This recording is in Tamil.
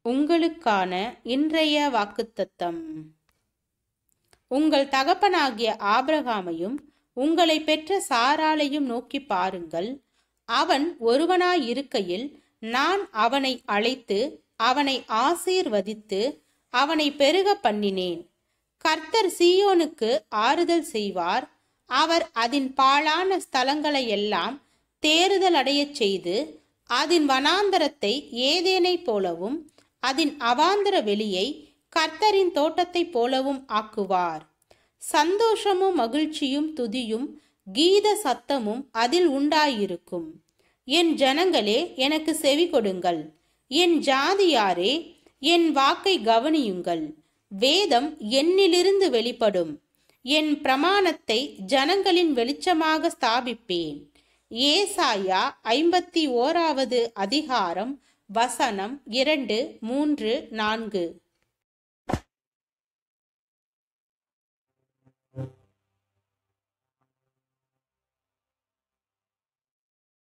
உங்களுக்கான இன்றைய வாக்குத்தத்தம். உங்கள் தகப்பனாகிய ஆபிரகாமையும் உங்களை பெற்ற சாராளையும் நோக்கி பாருங்கள். அவன் ஒருவனாயிருக்கையில் நான் அவனை அழைத்து அவனை ஆசீர்வதித்து அவனை பெருக பண்ணினேன். கர்த்தர் சீயோனுக்கு ஆறுதல் செய்வார். அவர் அதன் பாழான ஸ்தலங்களையெல்லாம் தேறுதல் அடையச் செய்து அதன் வனாந்தரத்தை ஏதேனை போலவும் அதன் அவாந்தர வெளியை கர்த்தரின் தோட்டத்தைப் போலவும் ஆக்குவார். சந்தோஷமும் மகிழ்ச்சியும் துதியும் கீத சத்தமும் அதில் உண்டாயிருக்கும். என் ஜனங்களே, எனக்கு செவி கொடுங்கள். என் ஜாதியாரே, என் வாக்கை கவனியுங்கள். வேதம் என்னிலிருந்து வெளிப்படும். என் பிரமாணத்தை ஜனங்களின் வெளிச்சமாக ஸ்தாபிப்பேன். ஏசாயா 51வது அதிகாரம் வசனம் 2, 3, 4.